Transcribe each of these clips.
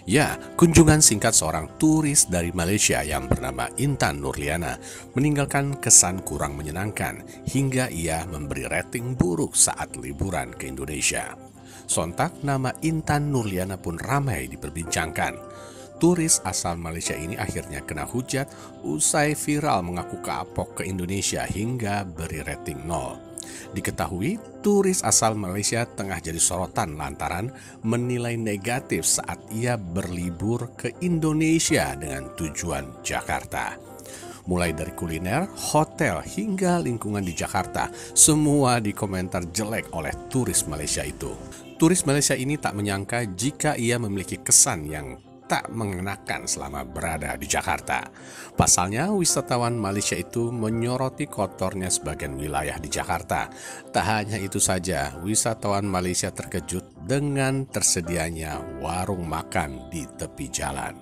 Ya, kunjungan singkat seorang turis dari Malaysia yang bernama Intan Nurliana meninggalkan kesan kurang menyenangkan hingga ia memberi rating buruk saat liburan ke Indonesia. Sontak nama Intan Nurliana pun ramai diperbincangkan. Turis asal Malaysia ini akhirnya kena hujat usai viral mengaku kapok ke Indonesia hingga beri rating 0. Diketahui turis asal Malaysia tengah jadi sorotan lantaran menilai negatif saat ia berlibur ke Indonesia dengan tujuan Jakarta. Mulai dari kuliner, hotel, hingga lingkungan di Jakarta, semua dikomentar jelek oleh turis Malaysia itu. Turis Malaysia ini tak menyangka jika ia memiliki kesan yang tak mengenakan selama berada di Jakarta. Pasalnya, wisatawan Malaysia itu menyoroti kotornya sebagian wilayah di Jakarta. Tak hanya itu saja, wisatawan Malaysia terkejut dengan tersedianya warung makan di tepi jalan.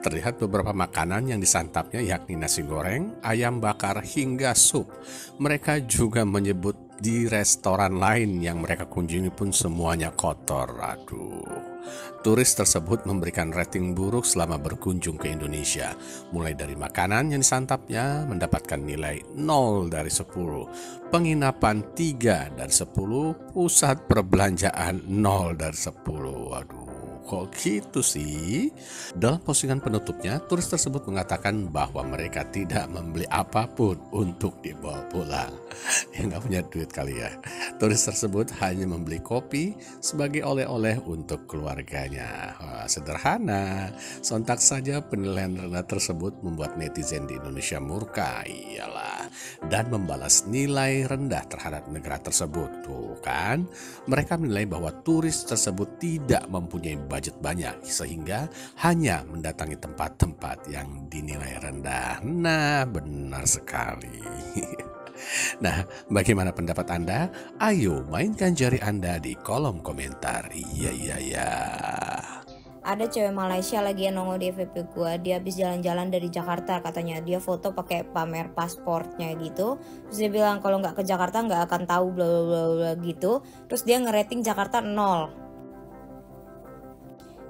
Terlihat beberapa makanan yang disantapnya yakni nasi goreng, ayam bakar, hingga sup. Mereka juga menyebut di restoran lain yang mereka kunjungi pun semuanya kotor. Aduh. Turis tersebut memberikan rating buruk selama berkunjung ke Indonesia. Mulai dari makanan yang disantapnya mendapatkan nilai 0 dari 10, penginapan 3 dari 10, pusat perbelanjaan 0 dari 10. Waduh. Kok gitu sih? Dalam postingan penutupnya, turis tersebut mengatakan bahwa mereka tidak membeli apapun untuk dibawa pulang. Ya nggak punya duit kali ya. Turis tersebut hanya membeli kopi sebagai oleh-oleh untuk keluarganya. Wah, sederhana. Sontak saja penilaian rendah tersebut membuat netizen di Indonesia murka. Iyalah. Dan membalas nilai rendah terhadap negara tersebut. Tuh kan, mereka menilai bahwa turis tersebut tidak mempunyai budget banyak sehingga hanya mendatangi tempat-tempat yang dinilai rendah. Nah, benar sekali. Nah, bagaimana pendapat Anda? Ayo mainkan jari Anda di kolom komentar. Iya. Ada cewek Malaysia lagi yang nongol di FYP gue. Dia habis jalan-jalan dari Jakarta katanya. Dia foto pakai pamer pasportnya gitu. Terus dia bilang kalau nggak ke Jakarta nggak akan tahu bla bla bla gitu. Terus dia ngerating Jakarta 0.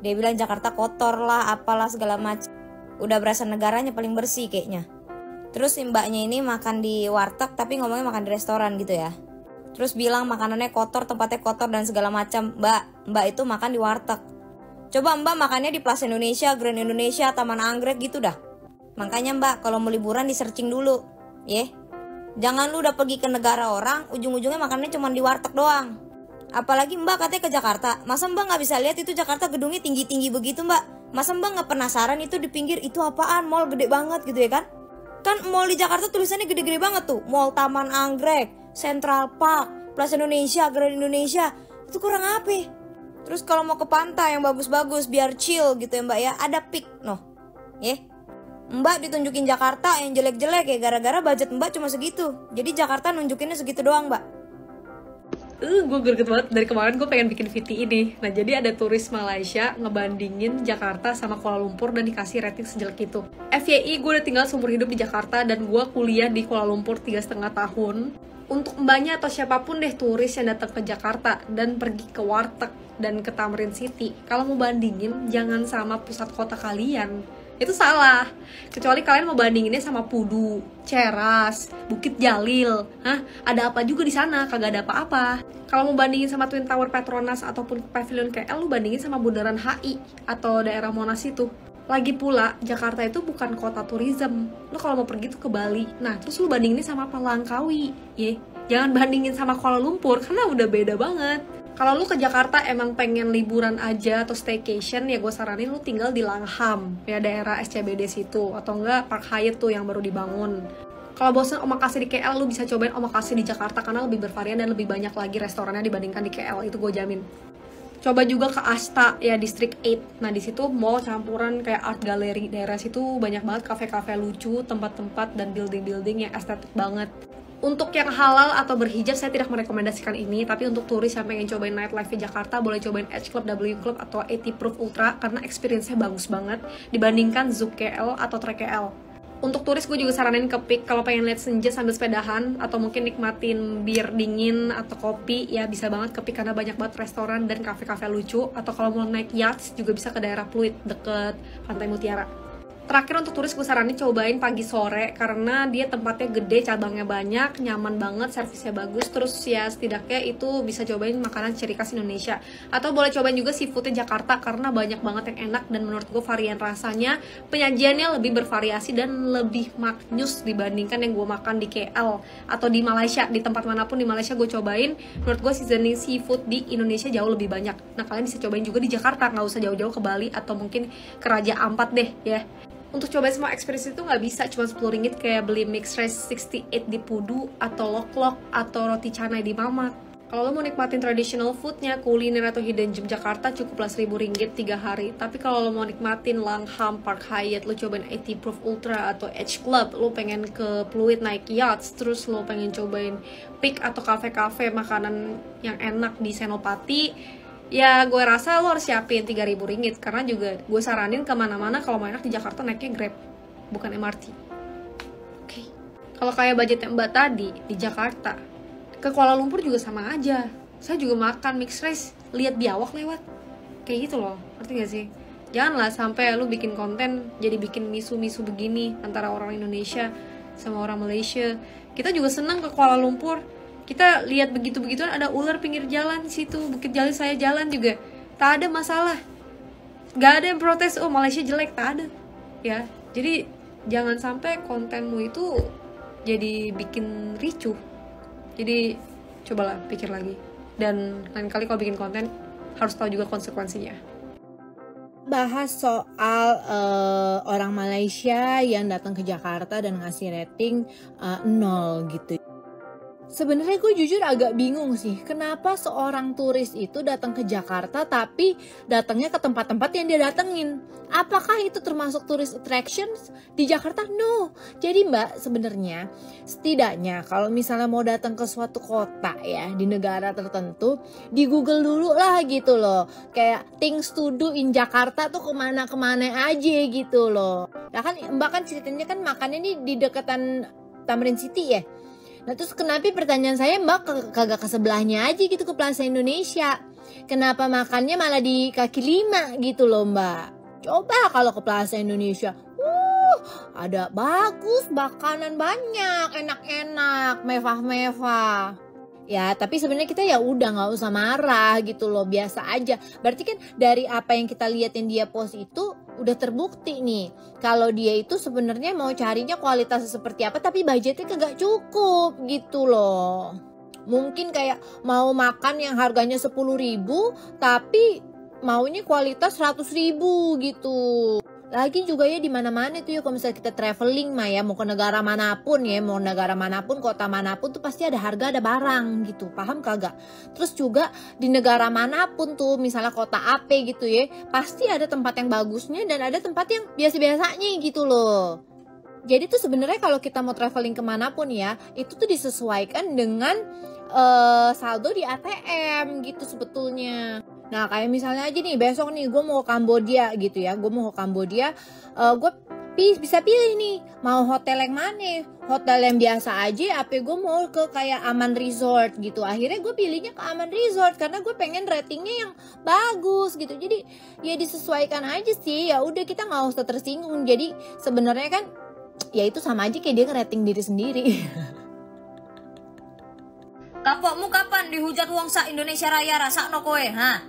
Dia bilang Jakarta kotor lah, apalah segala macam. Udah berasa negaranya paling bersih kayaknya. Terus mbaknya ini makan di warteg tapi ngomongnya makan di restoran gitu ya. Terus bilang makanannya kotor, tempatnya kotor dan segala macam. Mbak itu makan di warteg. Coba mbak makannya di Plaza Indonesia, Grand Indonesia, Taman Anggrek gitu dah. Makanya mbak kalau mau liburan di searching dulu. Jangan lu udah pergi ke negara orang, ujung-ujungnya makannya cuma di warteg doang. Apalagi mbak katanya ke Jakarta. Masa mbak gak bisa lihat itu Jakarta gedungnya tinggi-tinggi begitu mbak? Masa mbak gak penasaran itu di pinggir itu apaan? Mall gede banget gitu ya kan? Kan mall di Jakarta tulisannya gede-gede banget tuh. Mall Taman Anggrek, Central Park, Plaza Indonesia, Grand Indonesia. Itu kurang apa? Terus kalau mau ke pantai yang bagus-bagus biar chill gitu ya mbak ya, ada Peak noh. Mbak ditunjukin Jakarta yang jelek-jelek ya gara-gara budget mbak cuma segitu. Jadi Jakarta nunjukinnya segitu doang mbak. Gue greget banget, dari kemarin gue pengen bikin VT ini. Nah jadi ada turis Malaysia ngebandingin Jakarta sama Kuala Lumpur dan dikasih rating sejelek itu. FYI gue udah tinggal seumur hidup di Jakarta dan gue kuliah di Kuala Lumpur 3,5 tahun. Untuk mbaknya atau siapapun deh turis yang datang ke Jakarta dan pergi ke warteg dan ke Tamrin City, kalau mau bandingin jangan sama pusat kota kalian. Itu salah. Kecuali kalian mau bandinginnya sama Pudu, Ceras, Bukit Jalil. Ada apa juga di sana? Kagak ada apa-apa. Kalau mau bandingin sama Twin Tower Petronas ataupun Pavilion KL, lu bandingin sama Bundaran HI atau daerah Monas itu. Lagi pula, Jakarta itu bukan kota tourism. Lu kalau mau pergi tuh ke Bali. Nah, terus lu bandinginnya sama apa? Langkawi. Jangan bandingin sama Kuala Lumpur karena udah beda banget. Kalau lu ke Jakarta emang pengen liburan aja atau staycation, ya gue saranin lu tinggal di Langham, ya daerah SCBD situ, atau enggak Park Hyatt tuh yang baru dibangun. Kalau bosan omakase di KL, lu bisa cobain omakase di Jakarta karena lebih bervarian dan lebih banyak lagi restorannya dibandingkan di KL, itu gue jamin. Coba juga ke Asta ya, District 8. Nah di situ mall campuran kayak art gallery, daerah situ banyak banget kafe-kafe lucu, tempat-tempat dan building-building yang estetik banget. Untuk yang halal atau berhijab saya tidak merekomendasikan ini, tapi untuk turis yang pengen cobain nightlife di Jakarta boleh cobain H Club, W Club atau 80 Proof Ultra karena experience-nya bagus banget dibandingkan Zouk KL atau Trek KL. Untuk turis gue juga saranin ke Peak kalau pengen lihat senja sambil sepedahan atau mungkin nikmatin bir dingin atau kopi, ya bisa banget ke Peak karena banyak banget restoran dan kafe-kafe lucu. Atau kalau mau naik yacht juga bisa ke daerah Pluit deket Pantai Mutiara. Terakhir untuk turis gue saranin cobain pagi sore karena dia tempatnya gede, cabangnya banyak, nyaman banget, servisnya bagus. Terus ya setidaknya itu bisa cobain makanan ciri khas Indonesia. Atau boleh cobain juga seafoodnya Jakarta karena banyak banget yang enak dan menurut gue varian rasanya, penyajiannya lebih bervariasi dan lebih maknyus dibandingkan yang gue makan di KL atau di Malaysia. Di tempat manapun di Malaysia gue cobain, menurut gue seasoning seafood di Indonesia jauh lebih banyak. Nah kalian bisa cobain juga di Jakarta, nggak usah jauh-jauh ke Bali atau mungkin ke Raja Ampat deh ya. Untuk cobain semua experience itu nggak bisa cuma 10 ringgit kayak beli mixed rice 68 di Pudu atau lok-lok atau roti canai di Mamak. Kalau lo mau nikmatin traditional foodnya, kuliner atau hidden gem Jakarta cukuplah 1.000 ringgit 3 hari. Tapi kalau lo mau nikmatin Langham, Park Hyatt, lo cobain 80 Proof Ultra atau Edge Club, lo pengen ke Pluit naik yachts, terus lo pengen cobain Peak atau kafe-kafe makanan yang enak di Senopati, ya gue rasa lo harus siapin 3.000 ringgit karena juga gue saranin kemana-mana kalau mau enak di Jakarta naiknya Grab, bukan MRT. Oke. Kalau kayak budgetnya Mbak tadi di Jakarta, ke Kuala Lumpur juga sama aja. Saya juga makan mixed rice, lihat biawak lewat, kayak gitu loh, ngerti gak sih? Janganlah sampai lu bikin konten jadi bikin misu-misu begini antara orang Indonesia sama orang Malaysia. Kita juga senang ke Kuala Lumpur. Kita lihat begitu-begituan ada ular pinggir jalan di situ, Bukit Jalil saya jalan juga, tak ada masalah, gak ada yang protes, oh Malaysia jelek, tak ada, ya. Jadi jangan sampai kontenmu itu jadi bikin ricuh. Jadi cobalah pikir lagi, dan lain kali kalau bikin konten harus tahu juga konsekuensinya. Bahas soal orang Malaysia yang datang ke Jakarta dan ngasih rating 0 gitu. Sebenarnya gue jujur agak bingung sih, kenapa seorang turis itu datang ke Jakarta tapi datangnya ke tempat-tempat yang dia datengin. Apakah itu termasuk tourist attractions di Jakarta? No. Jadi Mbak, sebenarnya setidaknya kalau misalnya mau datang ke suatu kota ya di negara tertentu, di Google dulu lah gitu loh. Kayak things to do in Jakarta tuh kemana-kemana aja gitu loh. Nah kan Mbak kan ceritanya kan makannya nih di deketan Tamrin City ya. Nah terus kenapa pertanyaan saya Mbak kagak ke sebelahnya aja gitu ke Plaza Indonesia? Kenapa makannya malah di kaki 5 gitu loh Mbak? Coba kalau ke Plaza Indonesia, ada bagus, makanan banyak, enak-enak, mewah-mewah. Ya tapi sebenarnya kita ya udah nggak usah marah gitu loh, biasa aja. Berarti kan dari apa yang kita liatin dia post itu udah terbukti nih kalau dia itu sebenarnya mau carinya kualitasnya seperti apa tapi budgetnya kagak cukup gitu loh. Mungkin kayak mau makan yang harganya 10.000 tapi maunya kualitas 100.000 gitu. Lagi juga ya di mana-mana tuh ya kalau misalnya kita traveling mah ya mau ke negara manapun ya, mau negara manapun, kota manapun tuh pasti ada harga, ada barang gitu. Paham kagak? Terus juga di negara manapun tuh misalnya kota AP gitu ya, pasti ada tempat yang bagusnya dan ada tempat yang biasa-biasanya gitu loh. Jadi tuh sebenarnya kalau kita mau traveling kemanapun ya, itu tuh disesuaikan dengan saldo di ATM gitu sebetulnya. Nah kayak misalnya aja nih besok nih gue mau ke Kambodia gitu ya, gue mau ke Kambodia, gue bisa pilih nih mau hotel yang mana, hotel yang biasa aja apa gue mau ke kayak Aman Resort gitu. Akhirnya gue pilihnya ke Aman Resort karena gue pengen ratingnya yang bagus gitu. Jadi ya disesuaikan aja sih, ya udah kita nggak usah tersinggung. Jadi sebenarnya kan ya itu sama aja kayak dia ngerating diri sendiri. Kapokmu kapan dihujat wong sak Indonesia Raya rasakno kowe, ha?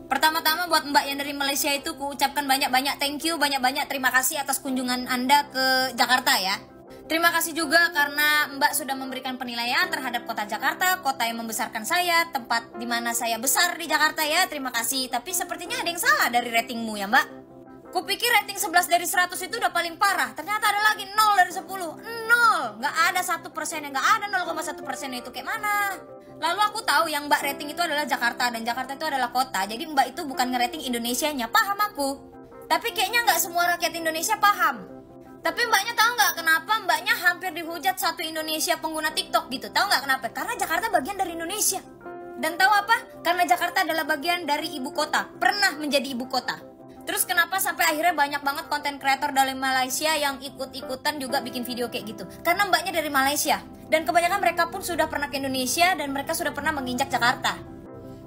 Pertama-tama buat Mbak yang dari Malaysia itu ku ucapkan banyak-banyak thank you, banyak-banyak terima kasih atas kunjungan Anda ke Jakarta ya. Terima kasih juga karena Mbak sudah memberikan penilaian terhadap kota Jakarta, kota yang membesarkan saya, tempat di mana saya besar di Jakarta ya. Terima kasih. Tapi sepertinya ada yang salah dari ratingmu ya Mbak. Kupikir rating 11 dari 100 itu udah paling parah. Ternyata ada lagi 0 dari 10. 0. Gak ada 1%, gak ada 0,1% itu kayak mana. Lalu aku tahu yang Mbak rating itu adalah Jakarta. Dan Jakarta itu adalah kota. Jadi Mbak itu bukan ngerating Indonesianya. Paham aku. Tapi kayaknya gak semua rakyat Indonesia paham. Tapi Mbaknya tahu gak kenapa Mbaknya hampir dihujat satu Indonesia pengguna TikTok gitu. Tahu gak kenapa? Karena Jakarta bagian dari Indonesia. Dan tahu apa? Karena Jakarta adalah bagian dari ibu kota. Pernah menjadi ibu kota. Terus kenapa sampai akhirnya banyak banget konten kreator dari Malaysia yang ikut-ikutan juga bikin video kayak gitu? Karena mbaknya dari Malaysia. Dan kebanyakan mereka pun sudah pernah ke Indonesia dan mereka sudah pernah menginjak Jakarta.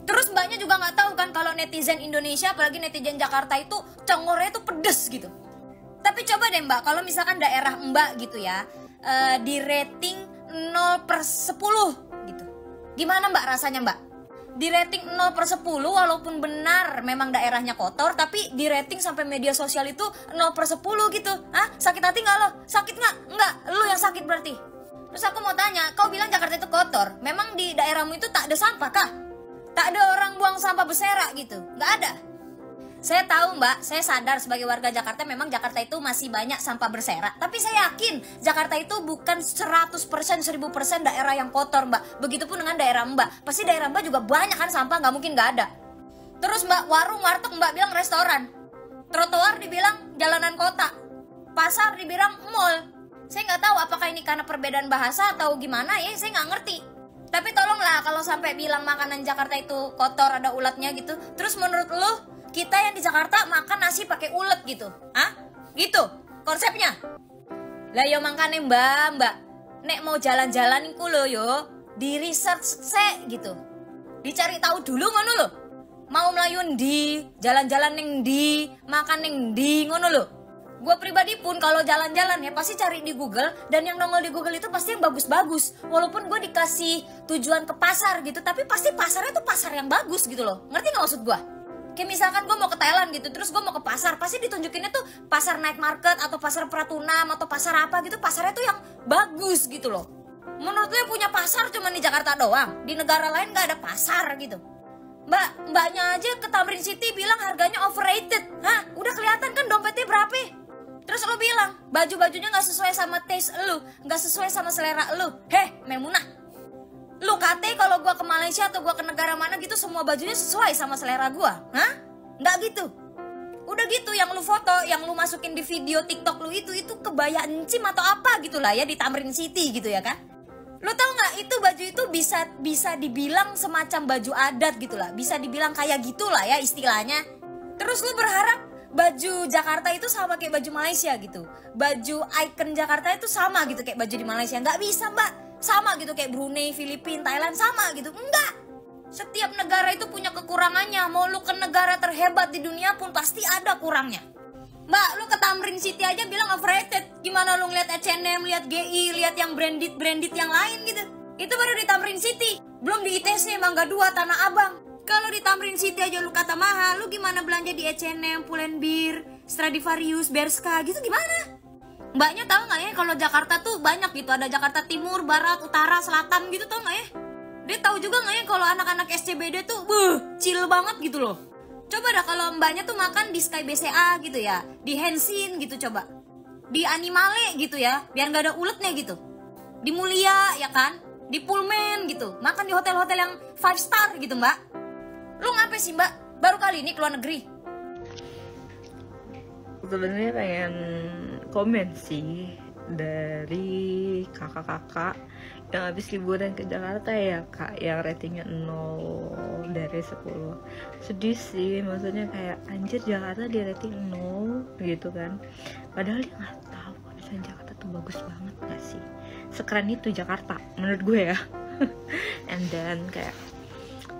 Terus mbaknya juga nggak tahu kan kalau netizen Indonesia, apalagi netizen Jakarta itu congornya itu pedes gitu. Tapi coba deh mbak, kalau misalkan daerah mbak gitu ya, di rating 0/10 gitu. Gimana mbak rasanya mbak? Di rating 0/10 walaupun benar memang daerahnya kotor, tapi di rating sampai media sosial itu 0/10 gitu. Hah? Sakit hati nggak lo? Sakit nggak? Nggak, lo yang sakit berarti. Terus aku mau tanya, kau bilang Jakarta itu kotor, memang di daerahmu itu tak ada sampah kah? Tak ada orang buang sampah berserakan gitu? Nggak ada? Saya tahu mbak, saya sadar sebagai warga Jakarta memang Jakarta itu masih banyak sampah berserak. Tapi saya yakin Jakarta itu bukan 100%, 1000% daerah yang kotor mbak. Begitupun dengan daerah mbak. Pasti daerah mbak juga banyak kan sampah, nggak mungkin nggak ada. Terus mbak, warung, warteg mbak bilang restoran. Trotoar dibilang jalanan kota. Pasar dibilang mall. Saya nggak tahu apakah ini karena perbedaan bahasa atau gimana ya, saya nggak ngerti. Tapi tolonglah kalau sampai bilang makanan Jakarta itu kotor, ada ulatnya gitu. Terus menurut lu, kita yang di Jakarta makan nasi pakai ulet gitu? Hah? Gitu konsepnya? Lah yo makane mbak, nek mau jalan-jalan iku lho yo, di research sek gitu. Dicari tahu dulu ngono lho. Mau melayu ndi, jalan-jalan ning ndi, makan ning ndi ngono lho. Gue pribadi pun kalau jalan-jalan ya pasti cari di Google, dan yang nongol di Google itu pasti yang bagus-bagus. Walaupun gue dikasih tujuan ke pasar gitu, tapi pasti pasarnya tuh pasar yang bagus gitu loh. Ngerti gak maksud gue? Kayak misalkan gue mau ke Thailand gitu, terus gue mau ke pasar, pasti ditunjukinnya tuh pasar night market atau pasar Pratunam atau pasar apa gitu, pasarnya tuh yang bagus gitu loh. Menurut lo yang punya pasar cuma di Jakarta doang, di negara lain gak ada pasar gitu. Mbaknya aja ke Tamrin City bilang harganya overrated. Hah? Udah kelihatan kan dompetnya berapa? Terus lo bilang baju-bajunya gak sesuai sama taste lo, gak sesuai sama selera lo. Heh, Memunah, lu kate kalau gua ke Malaysia atau gua ke negara mana gitu semua bajunya sesuai sama selera gua? Hah? Nggak gitu. Udah gitu yang lu foto, yang lu masukin di video TikTok lu itu kebaya encim atau apa gitulah ya di Tamrin City gitu ya kan? Lu tau nggak itu baju itu bisa dibilang semacam baju adat gitulah, bisa dibilang kayak gitulah ya istilahnya. Terus lu berharap baju Jakarta itu sama kayak baju Malaysia gitu, baju icon Jakarta itu sama gitu kayak baju di Malaysia? Nggak bisa mbak. Sama gitu kayak Brunei, Filipina, Thailand sama gitu. Enggak. Setiap negara itu punya kekurangannya. Mau lu ke negara terhebat di dunia pun pasti ada kurangnya. Mbak, lu ke Tamrin City aja bilang overrated. Gimana lu ngeliat H&M, lihat GI, lihat yang branded yang lain gitu. Itu baru di Tamrin City. Belum di ITC, Mangga 2, Tanah Abang. Kalau di Tamrin City aja lu kata mahal, lu gimana belanja di H&M, Pull&Bear, Stradivarius, Bershka gitu gimana? Mbaknya tahu nggak ya kalau Jakarta tuh banyak gitu, ada Jakarta Timur, Barat, Utara, Selatan gitu, tau nggak ya? Dia tahu juga nggak ya kalau anak-anak SCBD tuh chill banget gitu loh. Coba dah kalau mbaknya tuh makan di Sky BCA gitu ya, di Hensin gitu coba, di Animale gitu ya, biar nggak ada uletnya gitu, di Mulia ya kan, di Pullman gitu, makan di hotel-hotel yang 5 star gitu mbak. Lu ngapain sih mbak? Baru kali ini keluar negeri? Sebenarnya pengen komen sih dari kakak-kakak yang habis liburan ke Jakarta ya kak, yang ratingnya 0 dari 10. Sedih sih, maksudnya kayak anjir Jakarta di rating 0 gitu kan, padahal dia nggak tahu misalnya Jakarta tuh bagus banget gak sih, sekeren itu Jakarta menurut gue ya. And then kayak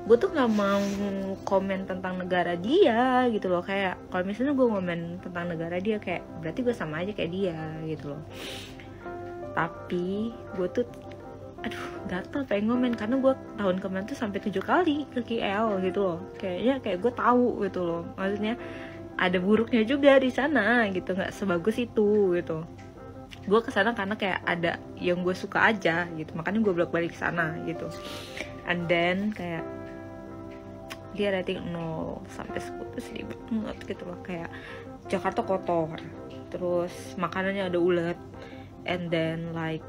gue tuh nggak mau komen tentang negara dia gitu loh, kayak kalau misalnya gue komen tentang negara dia kayak berarti gue sama aja kayak dia gitu loh. Tapi gue tuh gatel pengen ngomen karena gue tahun kemarin tuh sampai 7 kali ke KL gitu loh, kayaknya kayak gue tahu gitu loh, maksudnya ada buruknya juga di sana gitu, nggak sebagus itu gitu. Gue kesana karena kayak ada yang gue suka aja gitu, makanya gue bolak-balik sana gitu. And then kayak dia rating 0 sampai 10 tuh sedih banget gitu loh, kayak Jakarta kotor, terus makanannya ada ulet, and then like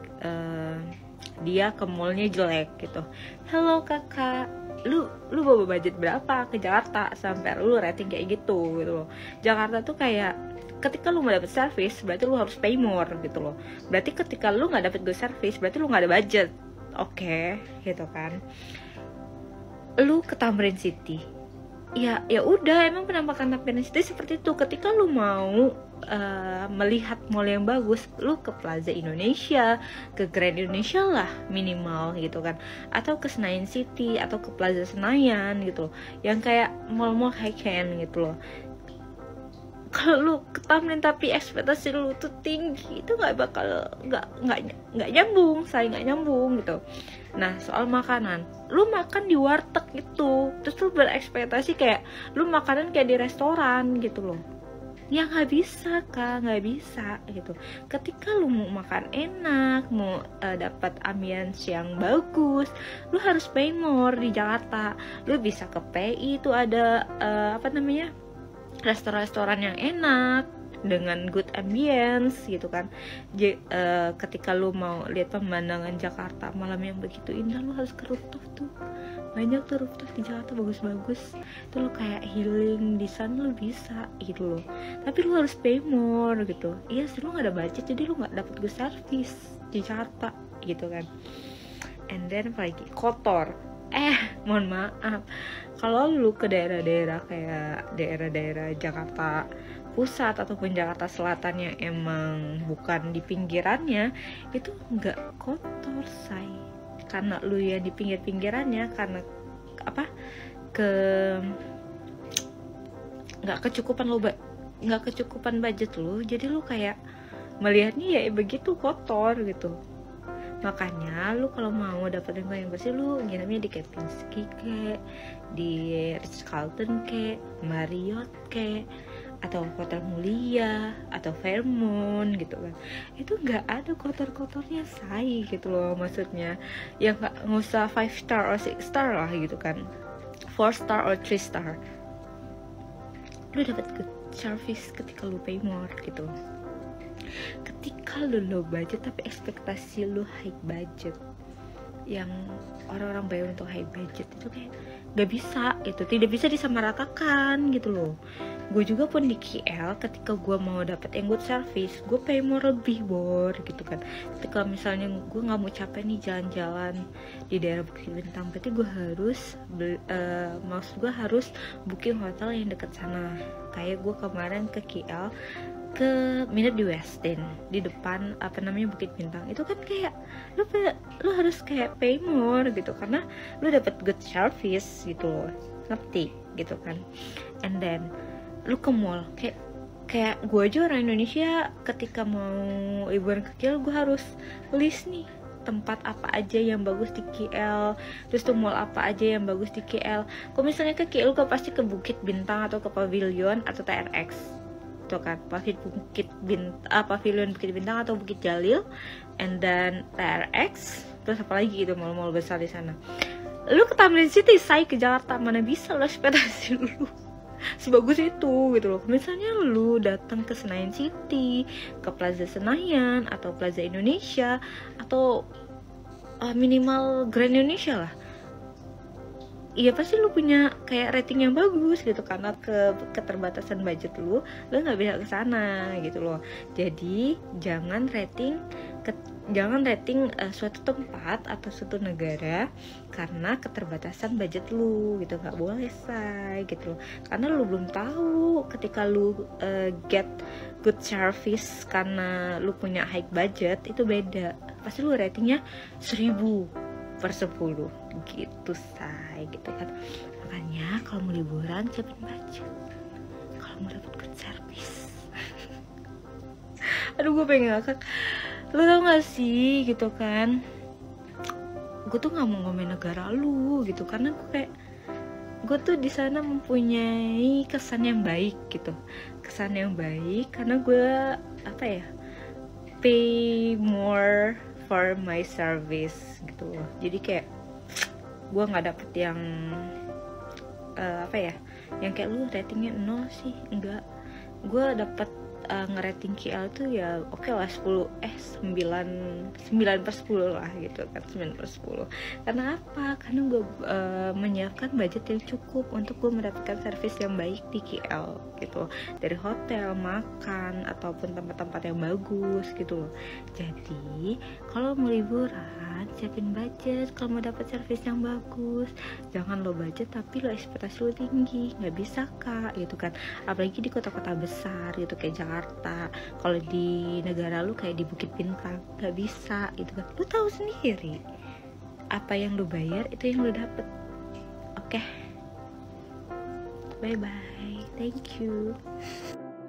dia ke mallnya jelek gitu. Hello kakak, lu bawa budget berapa ke Jakarta sampai lu rating kayak gitu gitu loh. Jakarta tuh kayak ketika lu nggak dapet service berarti lu harus pay more gitu loh, berarti ketika lu nggak dapet good service berarti lu nggak ada budget. Oke, gitu kan. Lu ke Tamrin City ya udah, emang penampakan itu seperti itu. Ketika lu mau melihat mall yang bagus, lu ke Plaza Indonesia, ke Grand Indonesia lah minimal gitu kan, atau ke Senayan City atau ke Plaza Senayan gitu loh, yang kayak mall-mall high-end gitu loh. Kalau lu ke Tamrin tapi ekspektasi lu tuh tinggi, itu nggak nyambung, saya nggak nyambung gitu. Nah, soal makanan, lu makan di warteg gitu, terus lu berekspektasi kayak lu makanan kayak di restoran gitu loh. Ya nggak bisa Kak, nggak bisa gitu. Ketika lu mau makan enak, mau dapat ambience yang bagus, lu harus pay more di Jakarta. Lu bisa ke PI, itu ada restoran-restoran yang enak dengan good ambience gitu kan. Ketika lu mau lihat pemandangan Jakarta malam yang begitu indah, lu harus ke rooftop tuh. Banyak tuh rooftop di Jakarta bagus-bagus. Itu lu kayak healing di sana, lu bisa gitu loh. Tapi lu harus pay more gitu. Iya sih, lu gak ada budget, jadi lu gak dapet good service di Jakarta gitu kan. And then apalagi kotor. Mohon maaf, kalau lu ke daerah-daerah kayak daerah-daerah Jakarta Pusat ataupun Jakarta Selatan yang emang bukan di pinggirannya, itu nggak kotor say. Karena lu yang di pinggir-pinggirannya, karena nggak kecukupan budget lu, jadi lu kayak melihatnya ya begitu kotor gitu. Makanya lu kalau mau dapet yang bersih, lu nginepnya di Kempinski kek, di Ritz-Carlton kek, Marriott kek, atau Hotel Mulia, atau Fairmont gitu kan. Itu nggak ada kotor-kotornya say gitu loh, maksudnya. Ya nggak usah 5 star or 6 star lah gitu kan, 4 star or 3 star. Lu dapet good service ketika lu pay more gitu. Ketika lu low budget tapi ekspektasi lu high budget, yang orang-orang bayar untuk high budget itu kayak gak bisa gitu, tidak bisa disamaratakan gitu loh. Gue juga pun di KL, ketika gue mau dapet yang good service, gue pay more lebih gitu kan. Ketika misalnya gue gak mau capek nih jalan-jalan di daerah Bukit Bintang, berarti gue harus booking hotel yang deket sana. Kayak gue kemarin ke KL, ke minat di Westin di depan Bukit Bintang, itu kan kayak lu harus kayak pay more gitu, karena lu dapet good service gitu loh, ngerti gitu kan. And then lu ke mall, kayak gue aja orang Indonesia, ketika mau liburan ke KL, gue harus list nih tempat apa aja yang bagus di KL, terus tuh mall apa aja yang bagus di KL. Kalau misalnya ke KL, gue pasti ke Bukit Bintang atau ke Pavilion atau TRX tuh kan, Pavilion Bukit Bintang atau Bukit Jalil, and then TRX, terus apa lagi gitu, mall-mall besar di sana. Lu ke Tamrin City, say ke Jakarta, mana bisa lo ekspektasi lu sebagus itu gitu loh. Misalnya lu datang ke Senayan City, ke Plaza Senayan atau Plaza Indonesia, atau minimal Grand Indonesia lah, iya pasti lu punya kayak rating yang bagus gitu, karena keterbatasan budget lu nggak bisa ke sana gitu loh. Jadi jangan rating suatu tempat atau suatu negara karena keterbatasan budget lu gitu, nggak boleh say gitu loh. Karena lu belum tahu ketika lu get good service karena lu punya high budget, itu beda. Pasti lu ratingnya 1000/10 gitu say gitu kan. Makanya kalau mau liburan siapin budget kalau mau dapet good service. Aduh, gue pengen ngakak. Lu tau gak sih gitu kan, gue tuh gak mau ngomongin negara lu gitu, karena gue tuh di sana mempunyai kesan yang baik gitu, karena gue pay more for my service gitu loh. Jadi kayak gue nggak dapet yang yang kayak lu ratingnya 0 sih, enggak. Gue dapet ngerating KL tuh ya oke lah 9/10 lah gitu kan, 9/10. Karena apa? Karena gue menyiapkan budget yang cukup untuk gue mendapatkan servis yang baik di KL gitu, dari hotel, makan, ataupun tempat-tempat yang bagus gitu loh. Jadi kalau mau liburan siapin budget kalau mau dapat servis yang bagus. Jangan lo budget tapi lo ekspektasi lo tinggi, nggak bisa kak gitu kan. Apalagi di kota-kota besar gitu kayak Jakarta. Kalau di negara lu kayak di Bukit Bintang nggak bisa gitu kan. Lu tahu sendiri apa yang lu bayar itu yang lu dapet. Oke. Bye bye, thank you.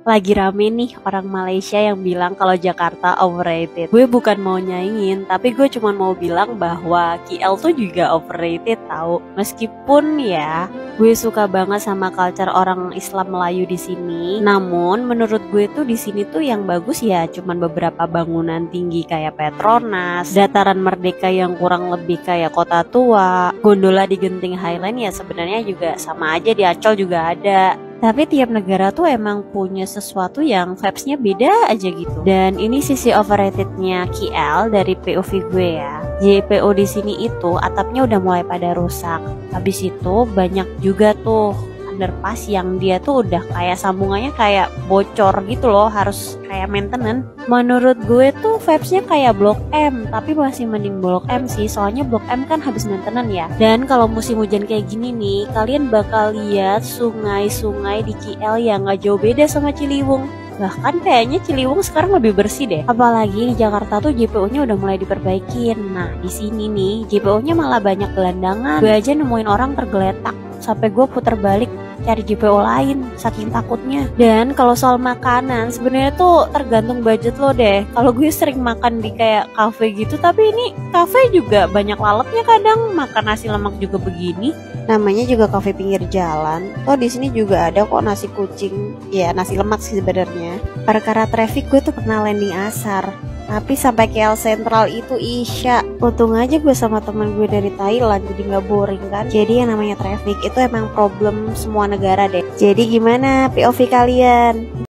Lagi rame nih orang Malaysia yang bilang kalau Jakarta overrated. Gue bukan mau nyaingin, tapi gue cuma mau bilang bahwa KL tuh juga overrated tahu. Meskipun ya, gue suka banget sama culture orang Islam Melayu di sini. Namun menurut gue tuh di sini tuh yang bagus ya cuman beberapa bangunan tinggi kayak Petronas, Dataran Merdeka yang kurang lebih kayak Kota Tua, gondola di Genting Highland ya sebenarnya juga sama aja, di Ancol juga ada. Tapi tiap negara tuh emang punya sesuatu yang vibes-nya beda aja gitu. Dan ini sisi overrated-nya KL dari POV gue ya. JPO di sini itu atapnya udah mulai pada rusak. Habis itu banyak juga tuh underpass yang dia tuh udah kayak sambungannya kayak bocor gitu loh, harus kayak maintenance. Menurut gue tuh vibes-nya kayak Blok M, tapi masih mending Blok M sih, soalnya Blok M kan habis maintenance ya. Dan kalau musim hujan kayak gini nih, kalian bakal lihat sungai-sungai di KL yang gak jauh beda sama Ciliwung. Bahkan kayaknya Ciliwung sekarang lebih bersih deh. Apalagi di Jakarta tuh JPO-nya udah mulai diperbaikin. Nah di sini nih JPO-nya malah banyak gelandangan. Gue aja nemuin orang tergeletak sampai gue puter balik cari JPO lain saking takutnya. Dan kalau soal makanan sebenarnya tuh tergantung budget lo deh. Kalau gue sering makan di kayak cafe gitu, tapi ini cafe juga banyak lalatnya kadang, makan nasi lemak juga begini. Namanya juga cafe pinggir jalan. Oh di sini juga ada kok nasi kucing. Ya nasi lemak sih sebenarnya. Perkara traffic gue tuh pernah landing asar. Tapi sampai KL Sentral itu Isya. Untung aja gue sama temen gue dari Thailand, jadi gak boring kan. Jadi yang namanya traffic itu emang problem semua negara deh. Jadi gimana POV kalian?